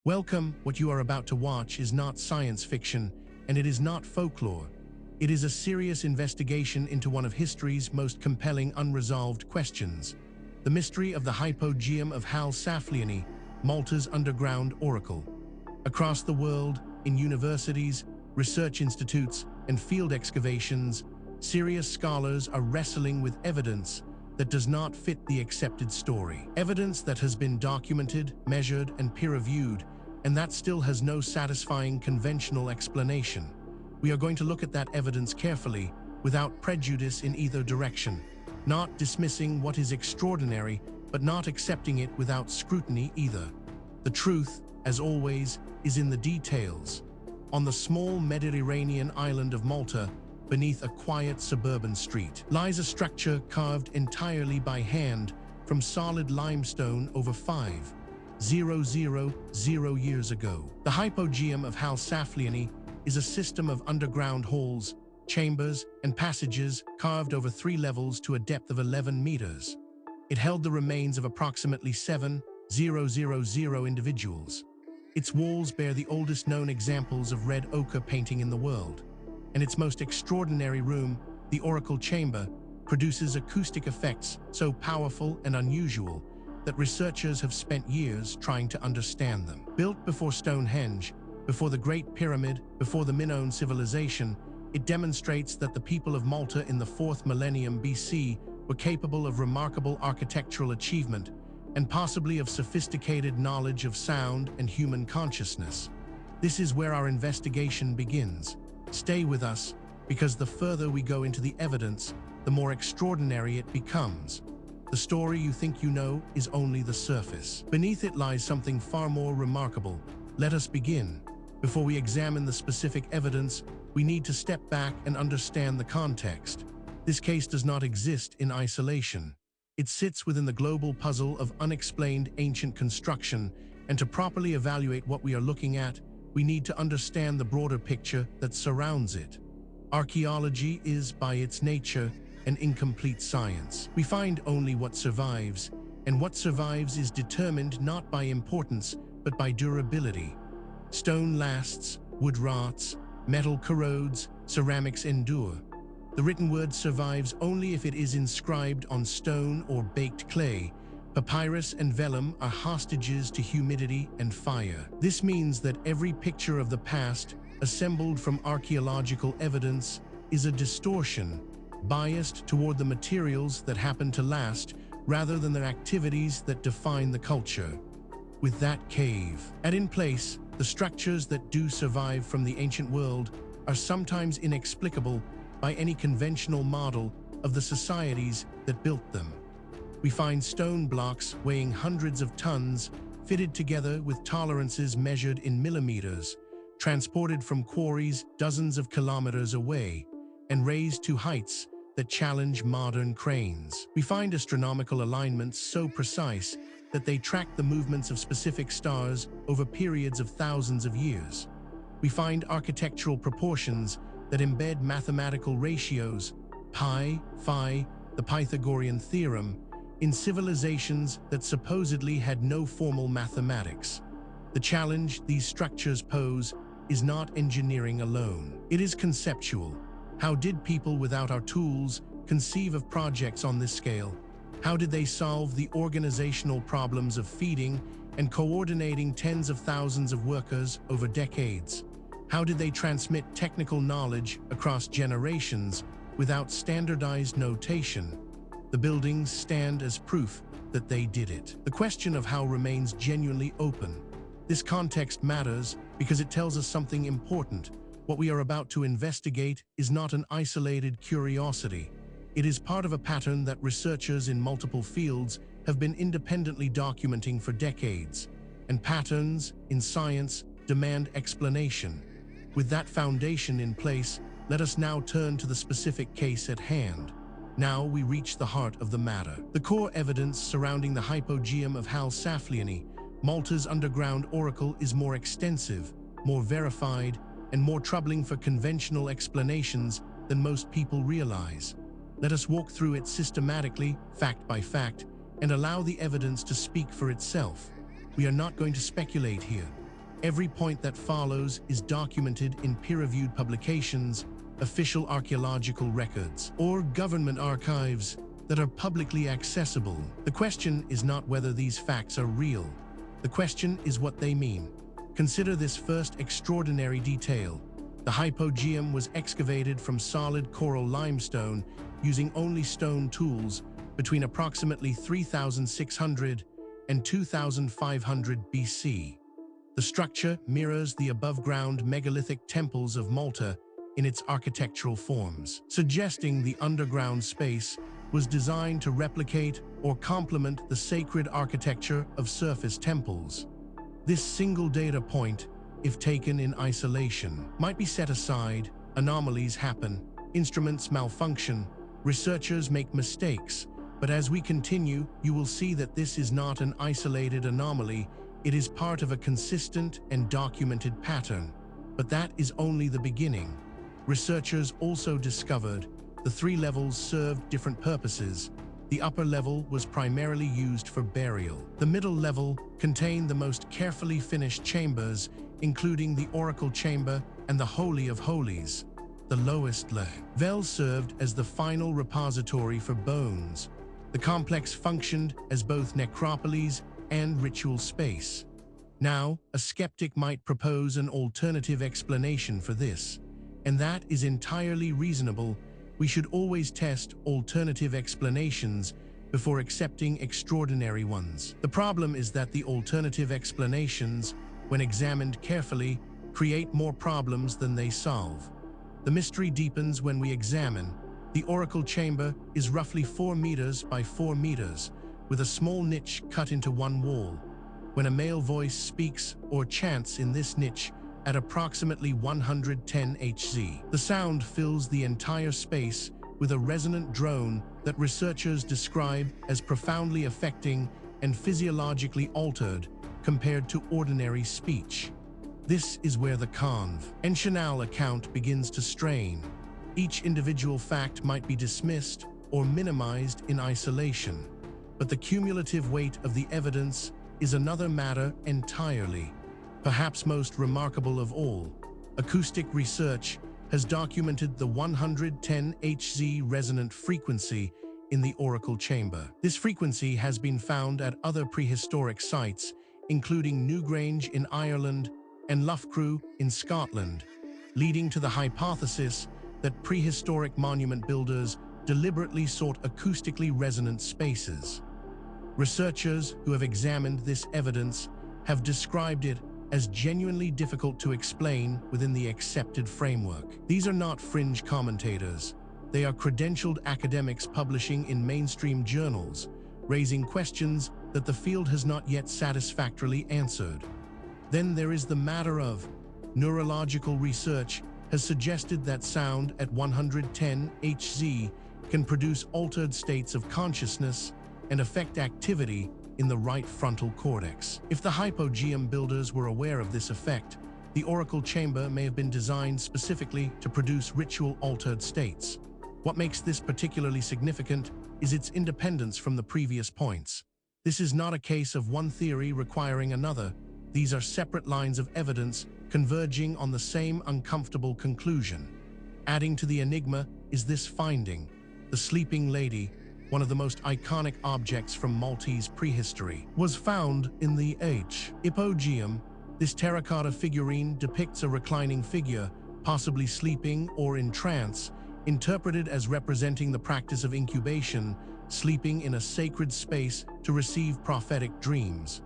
Welcome. What you are about to watch is not science fiction, and it is not folklore. It is a serious investigation into one of history's most compelling unresolved questions: the mystery of the Hypogeum of Hal Saflieni, Malta's underground oracle. Across the world, in universities, research institutes, and field excavations, serious scholars are wrestling with evidence that does not fit the accepted story. Evidence that has been documented, measured, and peer-reviewed, and that still has no satisfying conventional explanation. We are going to look at that evidence carefully, without prejudice in either direction, not dismissing what is extraordinary, but not accepting it without scrutiny either. The truth, as always, is in the details. On the small Mediterranean island of Malta, beneath a quiet suburban street, lies a structure carved entirely by hand from solid limestone over 5,000 years ago. The Hypogeum of Hal Saflieni is a system of underground halls, chambers, and passages carved over 3 levels to a depth of 11 meters. It held the remains of approximately 7,000 individuals. Its walls bear the oldest known examples of red ochre painting in the world, and its most extraordinary room, the oracle chamber, produces acoustic effects so powerful and unusual that researchers have spent years trying to understand them. Built before Stonehenge, before the Great Pyramid, before the Minoan civilization, it demonstrates that the people of Malta in the 4th millennium BC were capable of remarkable architectural achievement and possibly of sophisticated knowledge of sound and human consciousness. This is where our investigation begins. Stay with us, because the further we go into the evidence, the more extraordinary it becomes. The story you think you know is only the surface. Beneath it lies something far more remarkable. Let us begin. Before we examine the specific evidence, we need to step back and understand the context. This case does not exist in isolation. It sits within the global puzzle of unexplained ancient construction, and to properly evaluate what we are looking at, we need to understand the broader picture that surrounds it. Archaeology is, by its nature, an incomplete science. We find only what survives, and what survives is determined not by importance, but by durability. Stone lasts, wood rots, metal corrodes, ceramics endure. The written word survives only if it is inscribed on stone or baked clay. Papyrus and vellum are hostages to humidity and fire. This means that every picture of the past, assembled from archaeological evidence, is a distortion, biased toward the materials that happen to last, rather than the activities that define the culture. With that cave in place, the structures that do survive from the ancient world are sometimes inexplicable by any conventional model of the societies that built them. We find stone blocks weighing hundreds of tons, fitted together with tolerances measured in millimeters, transported from quarries dozens of kilometers away, and raised to heights that challenge modern cranes. We find astronomical alignments so precise that they track the movements of specific stars over periods of thousands of years. We find architectural proportions that embed mathematical ratios, pi, phi, the Pythagorean theorem, in civilizations that supposedly had no formal mathematics. The challenge these structures pose is not engineering alone. It is conceptual. How did people without our tools conceive of projects on this scale? How did they solve the organizational problems of feeding and coordinating tens of thousands of workers over decades? How did they transmit technical knowledge across generations without standardized notation? The buildings stand as proof that they did it. The question of how remains genuinely open. This context matters because it tells us something important. What we are about to investigate is not an isolated curiosity. It is part of a pattern that researchers in multiple fields have been independently documenting for decades. And patterns, in science, demand explanation. With that foundation in place, let us now turn to the specific case at hand. Now we reach the heart of the matter. The core evidence surrounding the Hypogeum of Hal Saflieni, Malta's underground oracle, is more extensive, more verified, and more troubling for conventional explanations than most people realize. Let us walk through it systematically, fact by fact, and allow the evidence to speak for itself. We are not going to speculate here. Every point that follows is documented in peer-reviewed publications, official archaeological records, or government archives that are publicly accessible. The question is not whether these facts are real. The question is what they mean. Consider this first extraordinary detail. The hypogeum was excavated from solid coral limestone using only stone tools between approximately 3,600 and 2,500 BC. The structure mirrors the above-ground megalithic temples of Malta in its architectural forms, suggesting the underground space was designed to replicate or complement the sacred architecture of surface temples. This single data point, if taken in isolation, might be set aside. Anomalies happen, instruments malfunction, researchers make mistakes, but as we continue, you will see that this is not an isolated anomaly. It is part of a consistent and documented pattern. But that is only the beginning. Researchers also discovered the three levels served different purposes. The upper level was primarily used for burial. The middle level contained the most carefully finished chambers, including the oracle chamber and the Holy of Holies. The lowest level served as the final repository for bones. The complex functioned as both necropolis and ritual space. Now, a skeptic might propose an alternative explanation for this, and that is entirely reasonable. We should always test alternative explanations before accepting extraordinary ones. The problem is that the alternative explanations, when examined carefully, create more problems than they solve. The mystery deepens when we examine. The oracle chamber is roughly 4 meters by 4 meters, with a small niche cut into one wall. When a male voice speaks or chants in this niche at approximately 110 Hz, the sound fills the entire space with a resonant drone that researchers describe as profoundly affecting and physiologically altered compared to ordinary speech. This is where the conventional account begins to strain. Each individual fact might be dismissed or minimized in isolation, but the cumulative weight of the evidence is another matter entirely. Perhaps most remarkable of all, acoustic research has documented the 110 Hz resonant frequency in the oracle chamber. This frequency has been found at other prehistoric sites, including Newgrange in Ireland and Loughcrew in Scotland, leading to the hypothesis that prehistoric monument builders deliberately sought acoustically resonant spaces. Researchers who have examined this evidence have described it as genuinely difficult to explain within the accepted framework. These are not fringe commentators. They are credentialed academics publishing in mainstream journals, raising questions that the field has not yet satisfactorily answered. Then there is the matter of neurological research has suggested that sound at 110 Hz can produce altered states of consciousness and affect activity in the right frontal cortex. If the hypogeum builders were aware of this effect, the oracle chamber may have been designed specifically to produce ritual-altered states. What makes this particularly significant is its independence from the previous points. This is not a case of one theory requiring another. These are separate lines of evidence converging on the same uncomfortable conclusion. Adding to the enigma is this finding: the sleeping lady, one of the most iconic objects from Maltese prehistory, was found in the Hypogeum. This terracotta figurine depicts a reclining figure, possibly sleeping or in trance, interpreted as representing the practice of incubation, sleeping in a sacred space to receive prophetic dreams.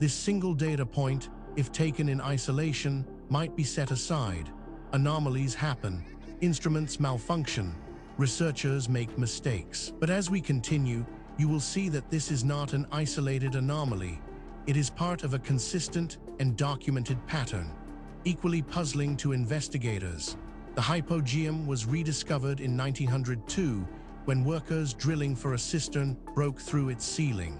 This single data point, if taken in isolation, might be set aside. Anomalies happen, instruments malfunction, researchers make mistakes. But as we continue, you will see that this is not an isolated anomaly. It is part of a consistent and documented pattern. Equally puzzling to investigators, the hypogeum was rediscovered in 1902 when workers drilling for a cistern broke through its ceiling.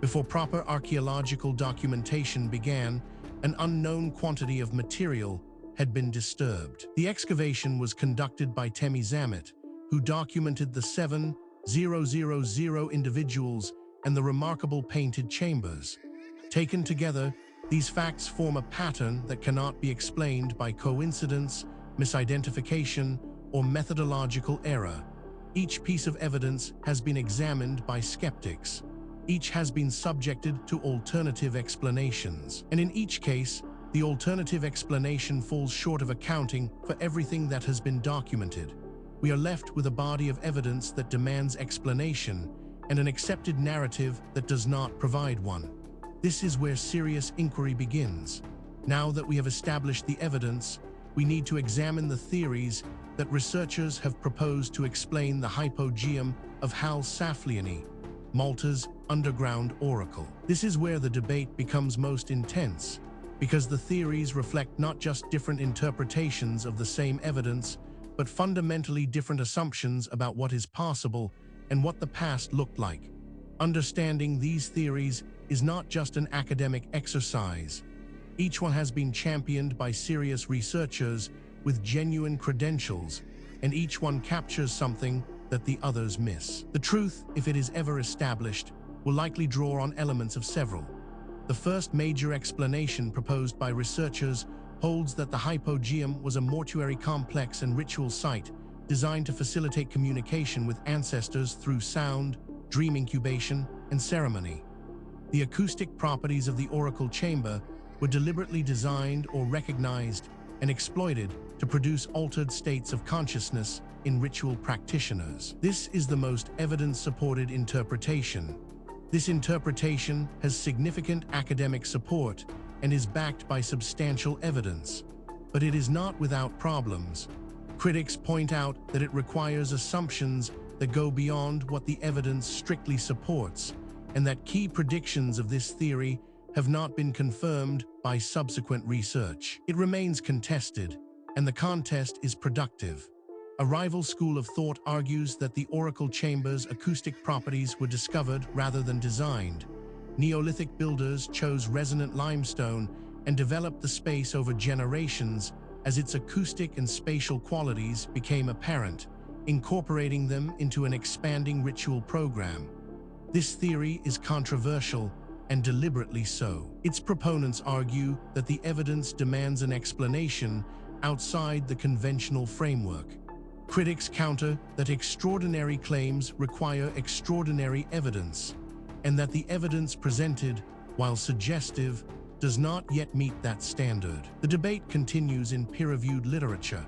Before proper archaeological documentation began, an unknown quantity of material had been disturbed. The excavation was conducted by Temi Zammit, who documented the 7,000 individuals and the remarkable painted chambers. Taken together, These facts form a pattern that cannot be explained by coincidence, misidentification, or methodological error. Each piece of evidence has been examined by skeptics. Each has been subjected to alternative explanations. And in each case, the alternative explanation falls short of accounting for everything that has been documented. We are left with a body of evidence that demands explanation and an accepted narrative that does not provide one. This is where serious inquiry begins. Now that we have established the evidence, we need to examine the theories that researchers have proposed to explain the Hypogeum of Hal Saflieni, Malta's underground oracle. This is where the debate becomes most intense, because the theories reflect not just different interpretations of the same evidence, but fundamentally different assumptions about what is possible and what the past looked like. Understanding these theories is not just an academic exercise. Each one has been championed by serious researchers with genuine credentials, and each one captures something that the others miss. The truth, if it is ever established, will likely draw on elements of several. The first major explanation proposed by researchers holds that the Hypogeum was a mortuary complex and ritual site designed to facilitate communication with ancestors through sound, dream incubation, and ceremony. The acoustic properties of the oracle chamber were deliberately designed or recognized and exploited to produce altered states of consciousness in ritual practitioners. This is the most evidence-supported interpretation. This interpretation has significant academic support and is backed by substantial evidence. But it is not without problems. Critics point out that it requires assumptions that go beyond what the evidence strictly supports, and that key predictions of this theory have not been confirmed by subsequent research. It remains contested, and the contest is productive. A rival school of thought argues that the oracle chamber's acoustic properties were discovered rather than designed. Neolithic builders chose resonant limestone and developed the space over generations as its acoustic and spatial qualities became apparent, incorporating them into an expanding ritual program. This theory is controversial, and deliberately so. Its proponents argue that the evidence demands an explanation outside the conventional framework. Critics counter that extraordinary claims require extraordinary evidence, and that the evidence presented, while suggestive, does not yet meet that standard. The debate continues in peer-reviewed literature.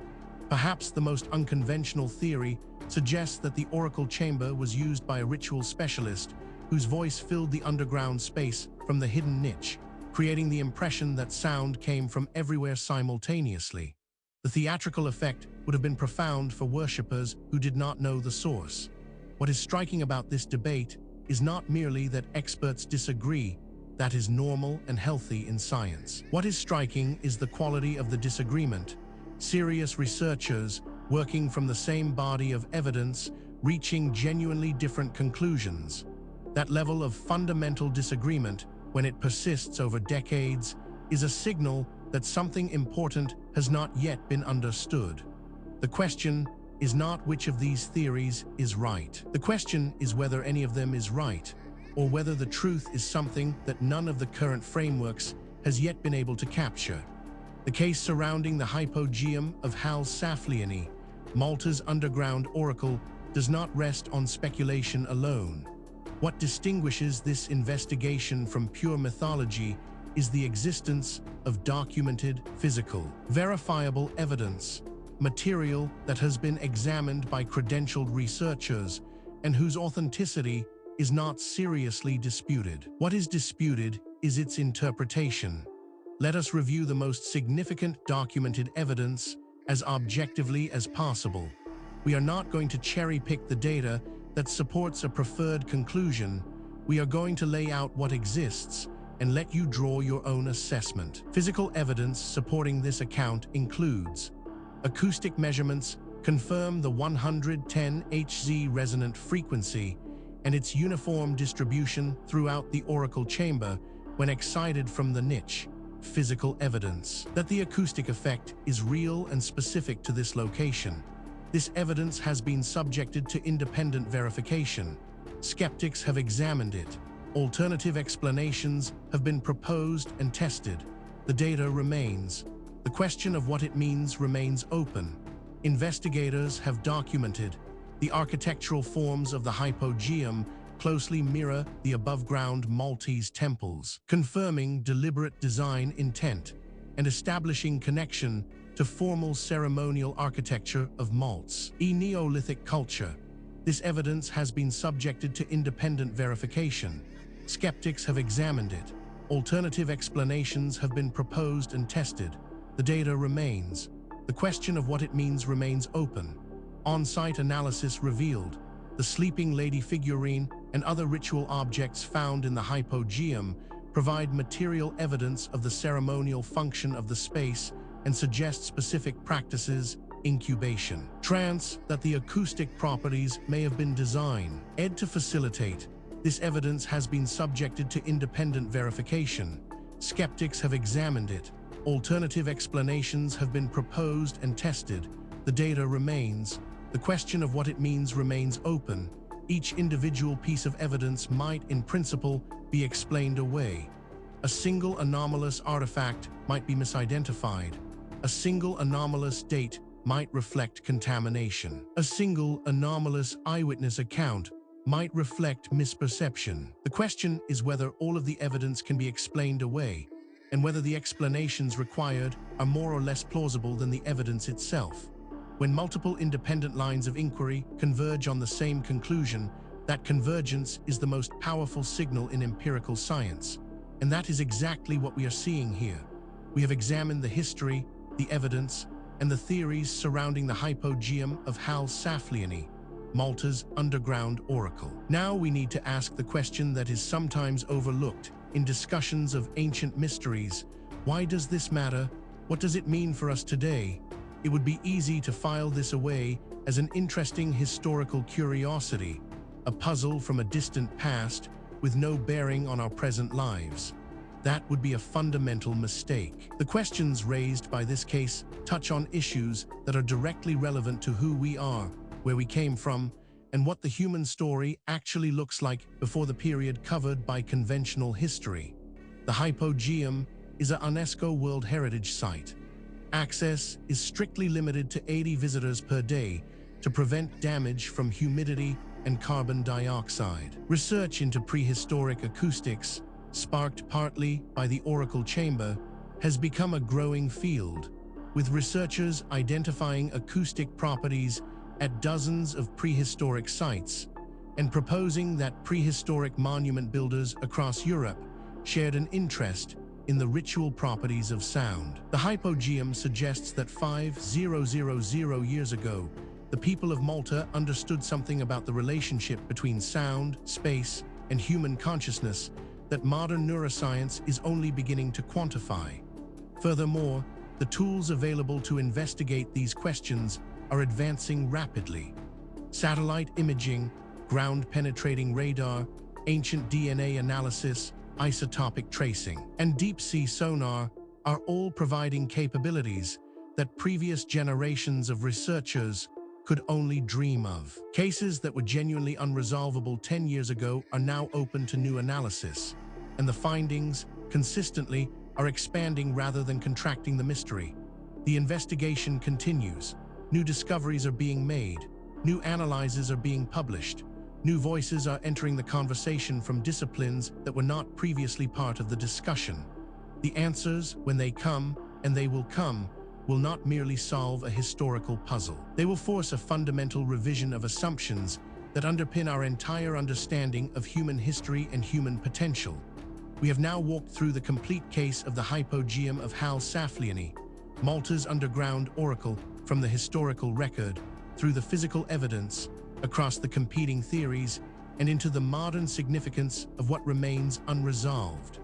Perhaps the most unconventional theory suggests that the oracle chamber was used by a ritual specialist whose voice filled the underground space from the hidden niche, creating the impression that sound came from everywhere simultaneously. The theatrical effect would have been profound for worshippers who did not know the source. What is striking about this debate is not merely that experts disagree. That is normal and healthy in science. What is striking is the quality of the disagreement. Serious researchers, working from the same body of evidence, reaching genuinely different conclusions. That level of fundamental disagreement, when it persists over decades, is a signal that something important has not yet been understood. The question is not which of these theories is right. The question is whether any of them is right, or whether the truth is something that none of the current frameworks has yet been able to capture. The case surrounding the Hypogeum of Hal Saflieni, Malta's underground oracle, does not rest on speculation alone. What distinguishes this investigation from pure mythology is the existence of documented, physical, verifiable evidence, material that has been examined by credentialed researchers and whose authenticity is not seriously disputed. What is disputed is its interpretation. Let us review the most significant documented evidence as objectively as possible. We are not going to cherry-pick the data that supports a preferred conclusion. We are going to lay out what exists and let you draw your own assessment. Physical evidence supporting this account includes acoustic measurements confirm the 110 Hz resonant frequency and its uniform distribution throughout the oracle chamber when excited from the niche. Physical evidence that the acoustic effect is real and specific to this location. This evidence has been subjected to independent verification. Skeptics have examined it, Alternative explanations have been proposed and tested. The data remains. The question of what it means remains open. Investigators have documented the architectural forms of the Hypogeum closely mirror the above-ground Maltese temples, confirming deliberate design intent and establishing connection to formal ceremonial architecture of Malta's Neolithic culture. This evidence has been subjected to independent verification. Skeptics have examined it. Alternative explanations have been proposed and tested. The data remains. The question of what it means remains open. On-site analysis revealed the sleeping lady figurine and other ritual objects found in the Hypogeum provide material evidence of the ceremonial function of the space and suggest specific practices, incubation, trance, that the acoustic properties may have been designed to facilitate. This evidence has been subjected to independent verification. Skeptics have examined it. Alternative explanations have been proposed and tested. The data remains. The question of what it means remains open. Each individual piece of evidence might, in principle, be explained away. A single anomalous artifact might be misidentified. A single anomalous date might reflect contamination. A single anomalous eyewitness account might reflect misperception. The question is whether all of the evidence can be explained away, and whether the explanations required are more or less plausible than the evidence itself. When multiple independent lines of inquiry converge on the same conclusion, that convergence is the most powerful signal in empirical science. And that is exactly what we are seeing here. We have examined the history, the evidence, and the theories surrounding the Hypogeum of Hal Saflieni, Malta's underground oracle. Now we need to ask the question that is sometimes overlooked in discussions of ancient mysteries. Why does this matter? What does it mean for us today? It would be easy to file this away as an interesting historical curiosity, a puzzle from a distant past with no bearing on our present lives. That would be a fundamental mistake. The questions raised by this case touch on issues that are directly relevant to who we are, where we came from, and what the human story actually looks like before the period covered by conventional history. The Hypogeum is a UNESCO World Heritage Site. Access is strictly limited to 80 visitors per day to prevent damage from humidity and carbon dioxide. Research into prehistoric acoustics, sparked partly by the Oracle Chamber, has become a growing field, with researchers identifying acoustic properties at dozens of prehistoric sites and proposing that prehistoric monument builders across Europe shared an interest in the ritual properties of sound. The Hypogeum suggests that 5,000 years ago, the people of Malta understood something about the relationship between sound, space, and human consciousness that modern neuroscience is only beginning to quantify. Furthermore, the tools available to investigate these questions are advancing rapidly. Satellite imaging, ground-penetrating radar, ancient DNA analysis, isotopic tracing, and deep-sea sonar are all providing capabilities that previous generations of researchers could only dream of. Cases that were genuinely unresolvable 10 years ago are now open to new analysis, and the findings, consistently, are expanding rather than contracting the mystery. The investigation continues. New discoveries are being made. New analyses are being published. New voices are entering the conversation from disciplines that were not previously part of the discussion. The answers, when they come, and they will come, will not merely solve a historical puzzle. They will force a fundamental revision of assumptions that underpin our entire understanding of human history and human potential. We have now walked through the complete case of the Hypogeum of Hal Saflieni, Malta's underground oracle, from the historical record, through the physical evidence, across the competing theories, and into the modern significance of what remains unresolved.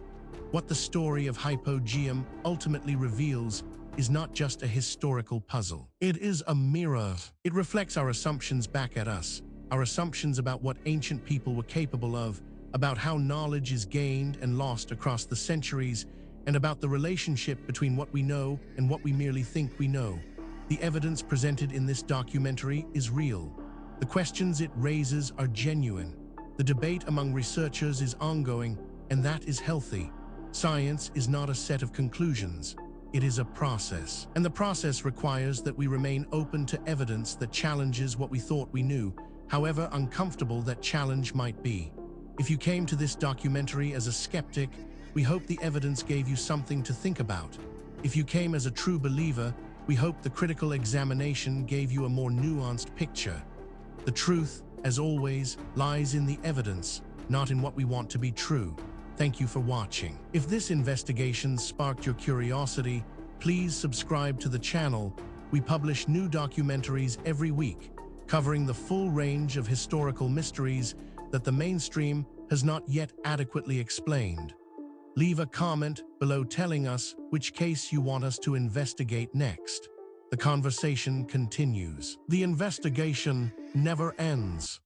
What the story of Hypogeum ultimately reveals is not just a historical puzzle. It is a mirror. It reflects our assumptions back at us, our assumptions about what ancient people were capable of, about how knowledge is gained and lost across the centuries, and about the relationship between what we know and what we merely think we know. The evidence presented in this documentary is real. The questions it raises are genuine, The debate among researchers is ongoing, and that is healthy. Science is not a set of conclusions. It is a process. And the process requires that we remain open to evidence that challenges what we thought we knew, however uncomfortable that challenge might be. If you came to this documentary as a skeptic, we hope the evidence gave you something to think about. If you came as a true believer, we hope the critical examination gave you a more nuanced picture. The truth, as always, lies in the evidence, not in what we want to be true. Thank you for watching. If this investigation sparked your curiosity, please subscribe to the channel. We publish new documentaries every week, covering the full range of historical mysteries that the mainstream has not yet adequately explained. Leave a comment below telling us which case you want us to investigate next. The conversation continues. The investigation never ends.